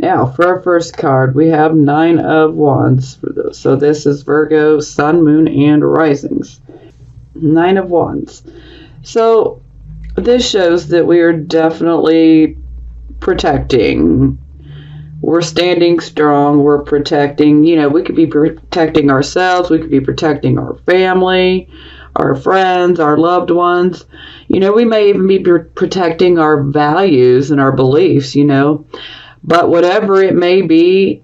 Now, for our first card, we have Nine of Wands. So this is Virgo, Sun, Moon, and Risings. Nine of Wands. So this shows that we are definitely protecting. We're standing strong. We're protecting. We could be protecting ourselves. We could be protecting our family, our friends, our loved ones. We may even be protecting our values and our beliefs, But whatever it may be,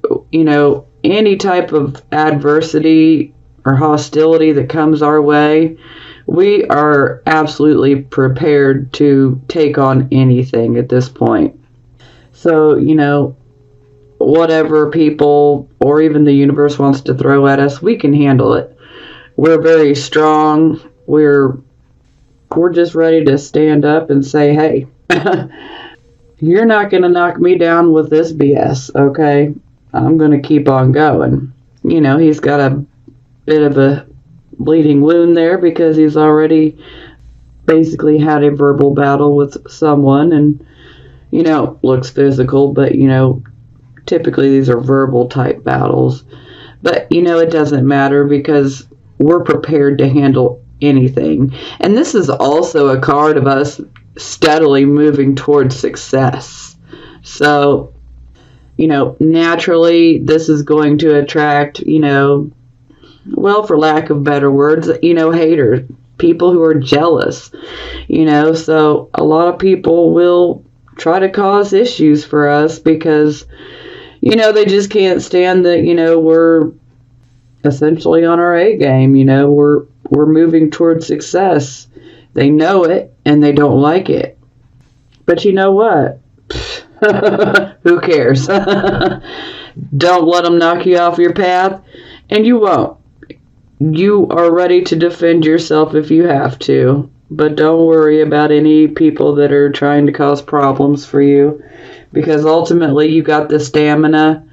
any type of adversity or hostility that comes our way, we are absolutely prepared to take on anything at this point. So, whatever people or even the universe wants to throw at us, we can handle it. We're very strong. We're just ready to stand up and say, hey, you're not going to knock me down with this BS, okay? I'm going to keep on going. He's got a bit of a bleeding wound there because he's already basically had a verbal battle with someone and, looks physical, but, typically these are verbal type battles. But, it doesn't matter because we're prepared to handle anything. And this is also a card of us steadily moving towards success. So, naturally this is going to attract, well, for lack of better words, haters, people who are jealous, so a lot of people will try to cause issues for us because, they just can't stand that, we're essentially on our A game, we're moving towards success. They know it and they don't like it. But you know what? Who cares? Don't let them knock you off your path, and you won't. You are ready to defend yourself if you have to, but don't worry about any people that are trying to cause problems for you, because ultimately you got the stamina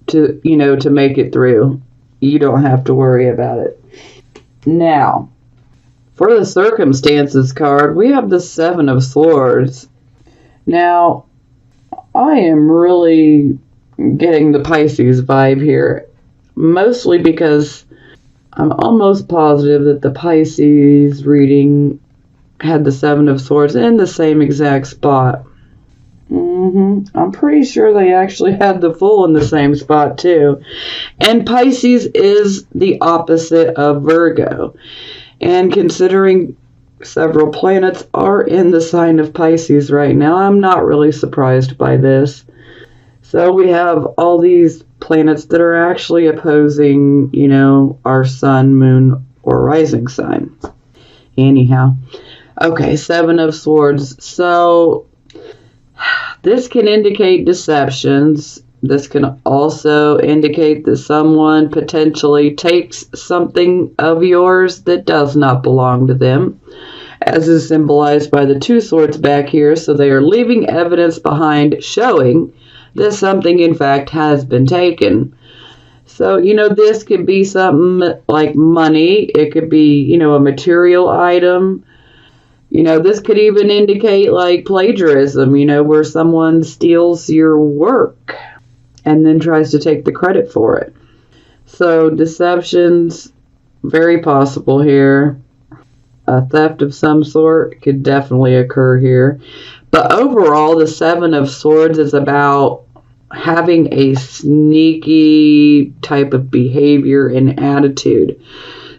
to, to make it through. You don't have to worry about it. Now, for the circumstances card, we have the Seven of Swords. Now, I am really getting the Pisces vibe here, mostly because I'm almost positive that the Pisces reading had the Seven of Swords in the same exact spot. I'm pretty sure they actually had the Fool in the same spot too. And Pisces is the opposite of Virgo. And considering several planets are in the sign of Pisces right now, I'm not really surprised by this. So we have all these planets that are actually opposing, our sun, moon, or rising sign. Anyhow. Okay, Seven of Swords. So this can indicate deceptions. This can also indicate that someone potentially takes something of yours that does not belong to them, as is symbolized by the Two Swords back here. So they are leaving evidence behind showing that something in fact has been taken. So, this could be something like money. It could be, a material item. This could even indicate like plagiarism, where someone steals your work and then tries to take the credit for it. So deceptions, very possible here. A theft of some sort could definitely occur here. But overall, the Seven of Swords is about having a sneaky type of behavior and attitude.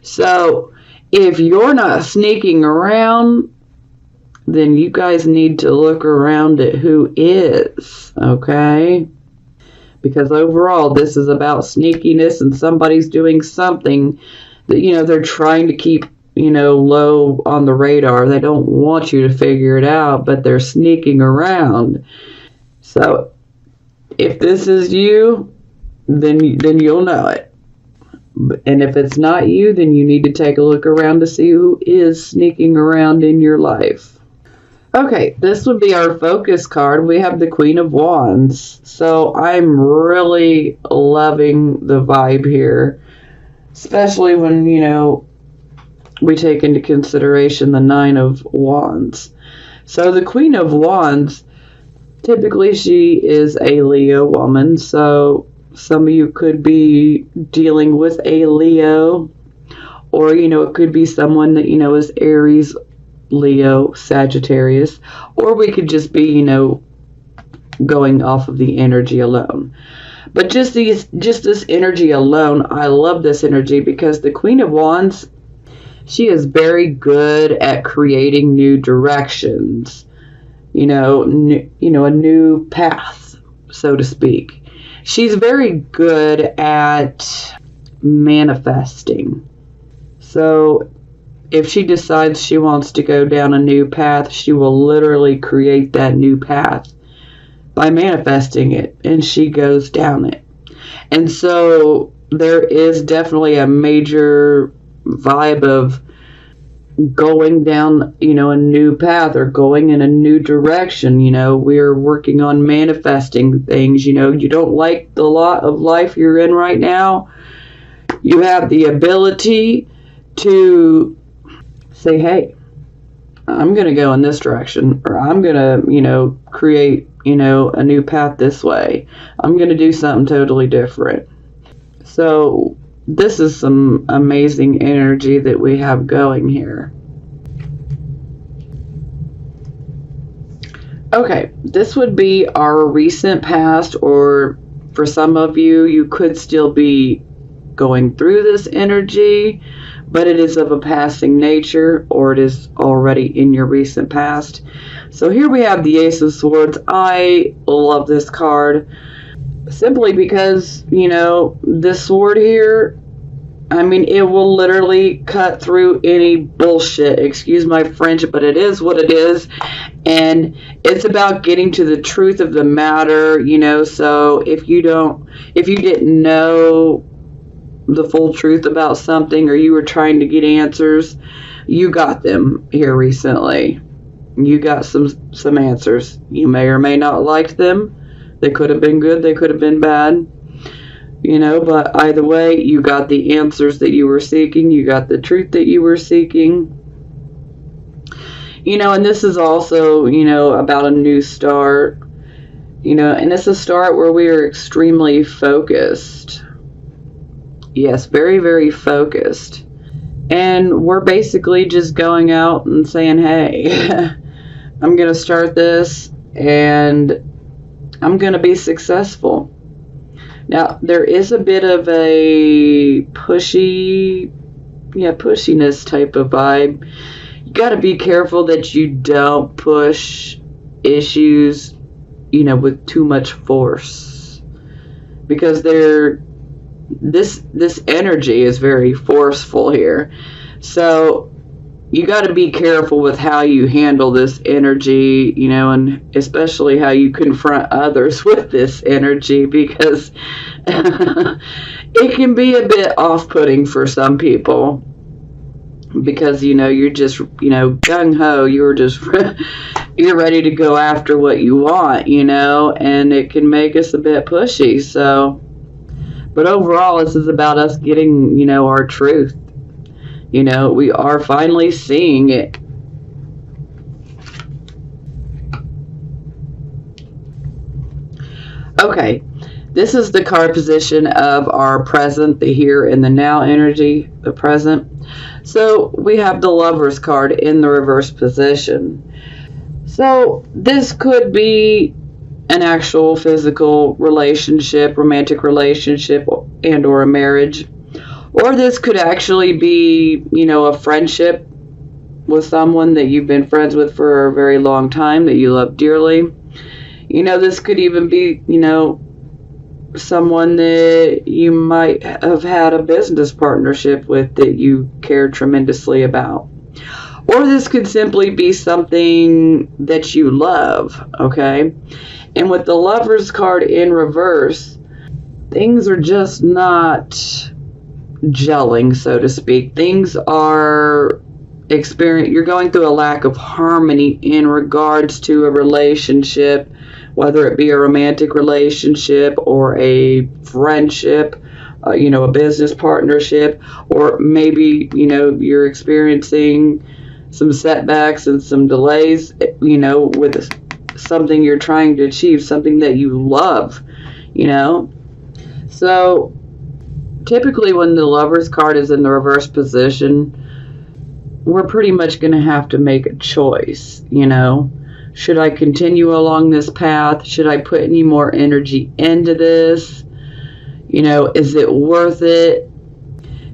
So if you're not sneaking around, then you guys need to look around at who is, okay? Because overall, this is about sneakiness, and somebody's doing something that, they're trying to keep, low on the radar. They don't want you to figure it out, but they're sneaking around. So if this is you, then you'll know it. And if it's not you, then you need to take a look around to see who is sneaking around in your life. Okay, this would be our focus card. We have the Queen of Wands. So I'm really loving the vibe here, especially when, we take into consideration the Nine of Wands. So the Queen of Wands Typically, she is a Leo woman, so some of you could be dealing with a Leo, or, it could be someone that, is Aries, Leo, Sagittarius, or we could just be, going off of the energy alone. But just this energy alone, I love this energy because the Queen of Wands, she is very good at creating new directions, a new path, so to speak. She's very good at manifesting. So if she decides she wants to go down a new path, she will literally create that new path by manifesting it, and she goes down it. And so there is definitely a major vibe of going down, a new path or going in a new direction. We're working on manifesting things. You don't like the lot of life you're in right now. You have the ability to say, hey, I'm going to go in this direction, or I'm going to, create, a new path this way. I'm going to do something totally different. So this is some amazing energy that we have going here. Okay, this would be our recent past, or for some of you, you could still be going through this energy, but it is of a passing nature, or it is already in your recent past. So here we have the Ace of Swords. I love this card simply because, this sword here, it will literally cut through any bullshit. Excuse my French, but it is what it is. And it's about getting to the truth of the matter, so if you didn't know the full truth about something, or you were trying to get answers, you got them here recently. You got some answers. You may or may not like them. They could have been good, they could have been bad. But either way, you got the answers that you were seeking. You got the truth that you were seeking. And this is also, about a new start. And it's a start where we are extremely focused. Yes, very, very focused. And we're basically just going out and saying, hey, I'm going to start this and I'm going to be successful. Now, there is a bit of a pushiness type of vibe. You got to be careful that you don't push issues, with too much force. Because this energy is very forceful here. So you got to be careful with how you handle this energy, and especially how you confront others with this energy, because it can be a bit off-putting for some people, because you're just gung-ho, you're ready to go after what you want, and it can make us a bit pushy. So but overall, this is about us getting, our truth. We are finally seeing it. Okay, this is the card position of our present, the here and the now energy, the present. So we have the Lover's card in the reverse position. So this could be an actual physical relationship, romantic relationship, and or a marriage. Or this could actually be, a friendship with someone that you've been friends with for a very long time, that you love dearly. This could even be, someone that you might have had a business partnership with that you care tremendously about. Or this could simply be something that you love, okay? And with the Lover's card in reverse, things are just not gelling, so to speak. Things are you're going through a lack of harmony in regards to a relationship, whether it be a romantic relationship or a friendship, a business partnership, or maybe, you're experiencing some setbacks and some delays, with something you're trying to achieve, something that you love, you know? So typically when the Lover's card is in the reverse position, we're pretty much going to have to make a choice, you know? Should I continue along this path? Should I put any more energy into this? You know, is it worth it?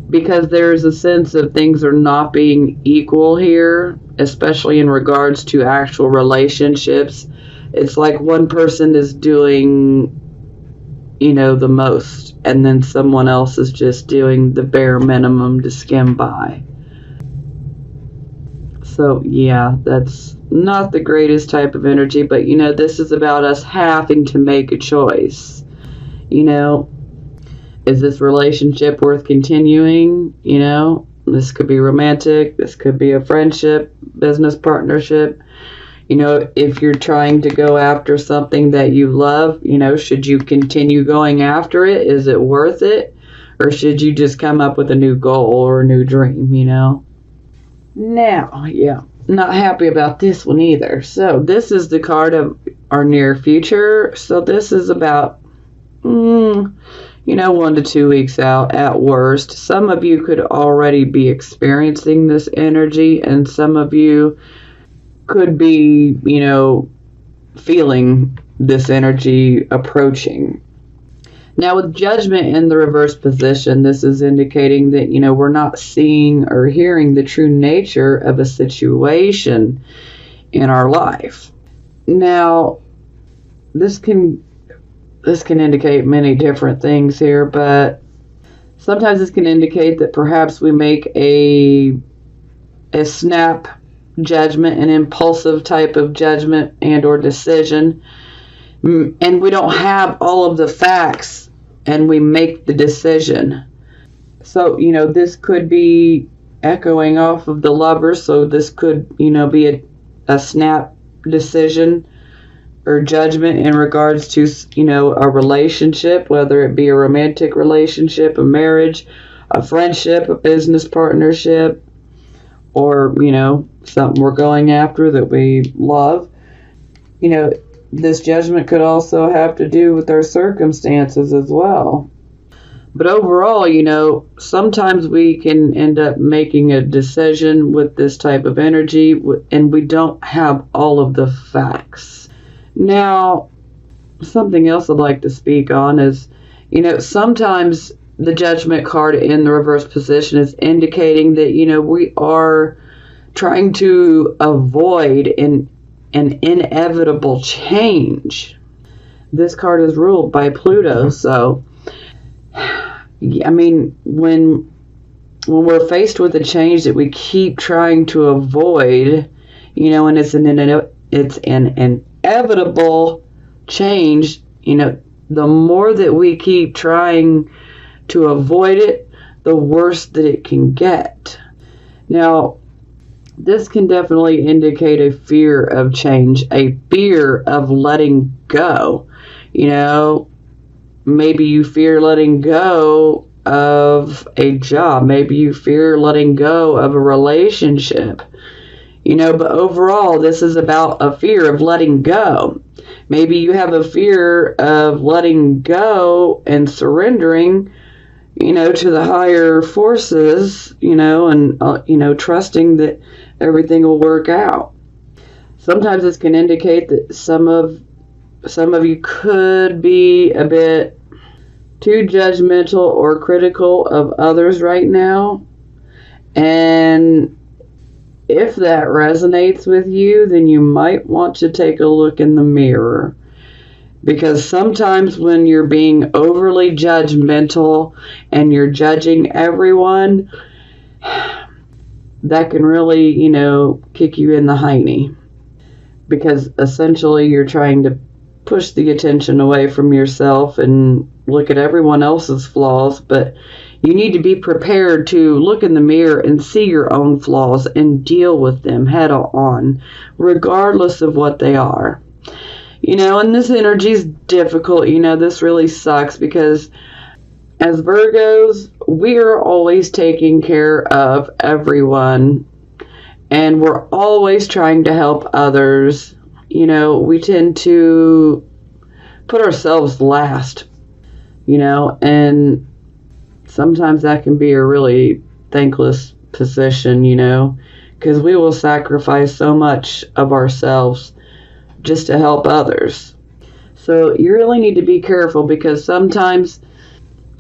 Because there's a sense of things are not being equal here, especially in regards to actual relationships. It's like one person is doing, you know, the most, and then someone else is just doing the bare minimum to skim by. So, yeah, that's not the greatest type of energy, but, you know, this is about us having to make a choice. You know, is this relationship worth continuing? You know, this could be romantic, this could be a friendship, business partnership. You know, if you're trying to go after something that you love, you know, should you continue going after it? Is it worth it? Or should you just come up with a new goal or a new dream, you know? Now, yeah, not happy about this one either. So this is the card of our near future. So this is about, you know, 1 to 2 weeks out at worst. Some of you could already be experiencing this energy, and some of you could be, you know, feeling this energy approaching. Now, with Judgment in the reverse position, this is indicating that, you know, we're not seeing or hearing the true nature of a situation in our life. Now, this can indicate many different things here, but sometimes this can indicate that perhaps we make a snap judgment, an impulsive type of judgment and or decision, and we don't have all of the facts and we make the decision. So, you know, this could be echoing off of the Lover, so this could, you know, be a snap decision or judgment in regards to, you know, a relationship, whether it be a romantic relationship, a marriage, a friendship, a business partnership, or, you know, something we're going after that we love. You know, this judgment could also have to do with our circumstances as well. But overall, you know, sometimes we can end up making a decision with this type of energy, and we don't have all of the facts. Now, something else I'd like to speak on is, you know, sometimes the Judgment card in the reverse position is indicating that, you know, we are trying to avoid an inevitable change. This card is ruled by Pluto, so I mean, when we're faced with a change that we keep trying to avoid, you know, and it's an inevitable change, you know, the more that we keep trying to avoid it, the worse that it can get. Now, this can definitely indicate a fear of change, a fear of letting go. You know, maybe you fear letting go of a job. Maybe you fear letting go of a relationship. You know, but overall, this is about a fear of letting go. Maybe you have a fear of letting go and surrendering, you know, to the higher forces, you know, and, you know, trusting that everything will work out. Sometimes this can indicate that some of you could be a bit too judgmental or critical of others right now. And if that resonates with you, then you might want to take a look in the mirror. Because sometimes when you're being overly judgmental and you're judging everyone, that can really, you know, kick you in the hiney. Because essentially you're trying to push the attention away from yourself and look at everyone else's flaws, but you need to be prepared to look in the mirror and see your own flaws and deal with them head on, regardless of what they are. You know, and this energy is difficult. You know, this really sucks because as Virgos, we are always taking care of everyone, and we're always trying to help others, we tend to put ourselves last, and sometimes that can be a really thankless position, because we will sacrifice so much of ourselves just to help others. So you really need to be careful, because sometimes,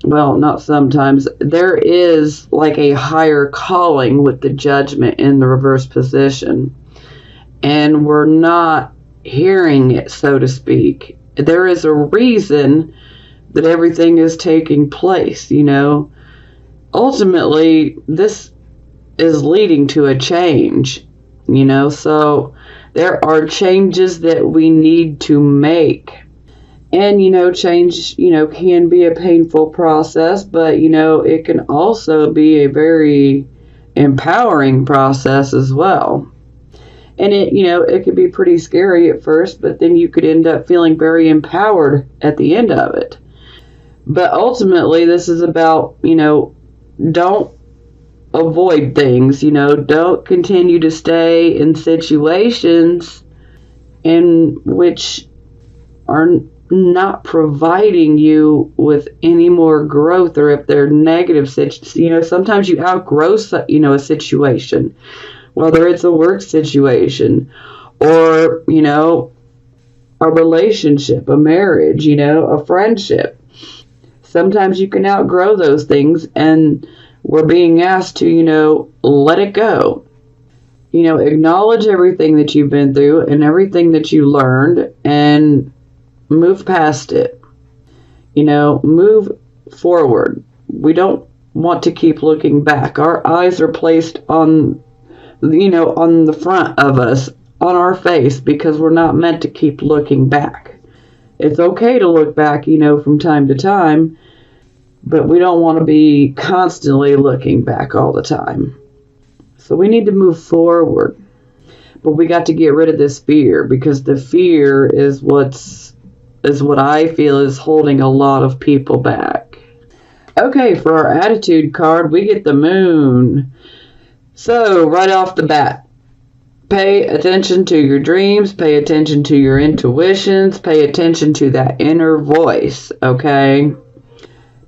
well, not sometimes, there is like a higher calling with the Judgment in the reverse position, and we're not hearing it, so to speak. There is a reason that everything is taking place, Ultimately, this is leading to a change, so there are changes that we need to make. And, change, can be a painful process, but, it can also be a very empowering process as well. And it could be pretty scary at first, but then you could end up feeling very empowered at the end of it. But ultimately, this is about, don't avoid things, don't continue to stay in situations in which are not providing you with any more growth, or if they're negative, sometimes you outgrow, a situation, whether it's a work situation or, a relationship, a marriage, a friendship. Sometimes you can outgrow those things, and we're being asked to, let it go. Acknowledge everything that you've been through and everything that you learned, and move past it. Move forward. We don't want to keep looking back. Our eyes are placed on the front of us, on our face, because we're not meant to keep looking back. It's okay to look back, from time to time, but we don't want to be constantly looking back all the time. So we need to move forward. But we got to get rid of this fear, because the fear is what I feel is holding a lot of people back. Okay, for our attitude card, we get the Moon. So, right off the bat, pay attention to your dreams, pay attention to your intuitions, pay attention to that inner voice, okay?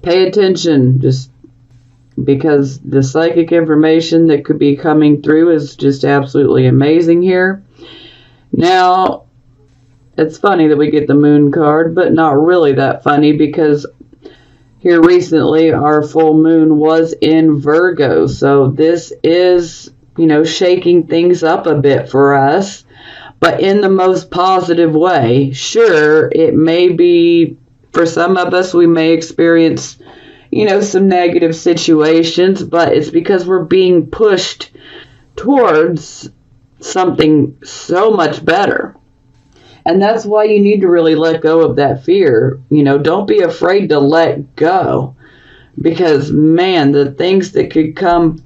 Pay attention, just because the psychic information that could be coming through is just absolutely amazing here. Now, it's funny that we get the Moon card, but not really that funny, because here recently our full moon was in Virgo. So this is, shaking things up a bit for us, but in the most positive way. Sure, it may be, for some of us, we may experience, some negative situations, but it's because we're being pushed towards something so much better. And that's why you need to really let go of that fear. Don't be afraid to let go. Because, man, the things that could come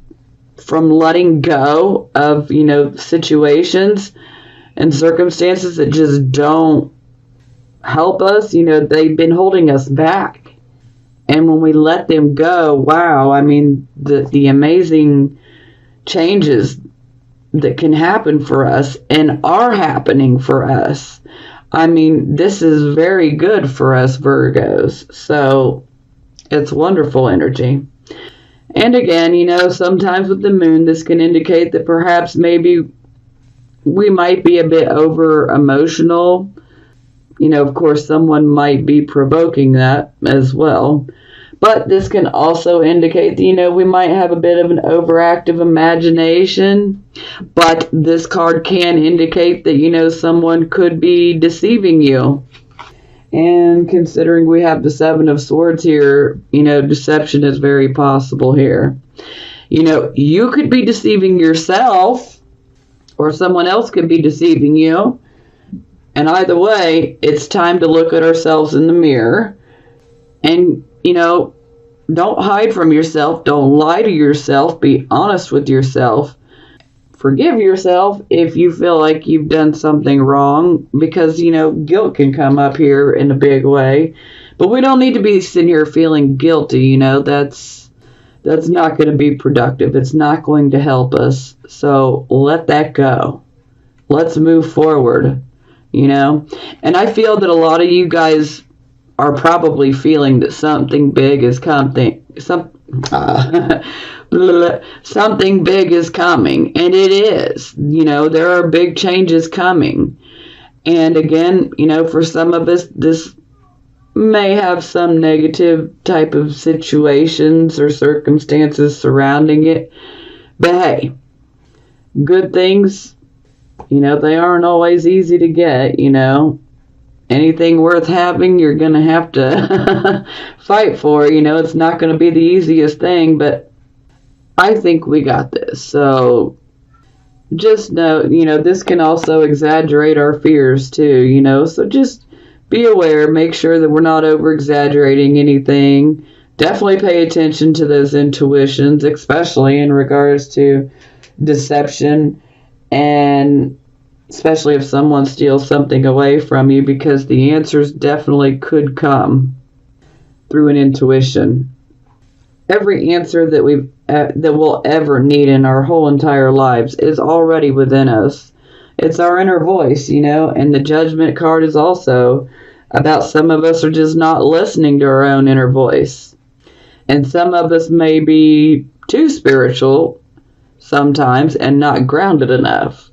from letting go of, situations and circumstances that just don't help us, they've been holding us back. And when we let them go, wow, the amazing changes that can happen for us and are happening for us. This is very good for us Virgos. So it's wonderful energy. And again, sometimes with the Moon, this can indicate that perhaps maybe we might be a bit over emotional. Of course, someone might be provoking that as well. But this can also indicate that, we might have a bit of an overactive imagination. But this card can indicate that, someone could be deceiving you. And considering we have the Seven of Swords here, deception is very possible here. You could be deceiving yourself, or someone else could be deceiving you. And either way, it's time to look at ourselves in the mirror. And, don't hide from yourself. Don't lie to yourself. Be honest with yourself. Forgive yourself if you feel like you've done something wrong, because, guilt can come up here in a big way. But we don't need to be sitting here feeling guilty, that's not going to be productive. It's not going to help us. So let that go. Let's move forward. you know? And I feel that a lot of you guys are probably feeling that something big is coming. Something big is coming, and it is. You know, there are big changes coming. And again, you know, for some of us, this may have some negative type of situations or circumstances surrounding it. But hey, good things, you know, they aren't always easy to get, you know. Anything worth having, you're going to have to fight for. You know, it's not going to be the easiest thing, but I think we got this. So just know, you know, this can also exaggerate our fears too, you know. So just be aware, make sure that we're not over exaggerating anything. Definitely pay attention to those intuitions, especially in regards to deception, and especially if someone steals something away from you, because the answers definitely could come through an intuition. Every answer that we'll ever need in our whole entire lives is already within us. It's our inner voice, you know, and the judgment card is also about some of us are just not listening to our own inner voice. And some of us may be too spiritual sometimes and not grounded enough.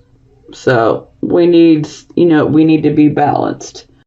So we need to be balanced.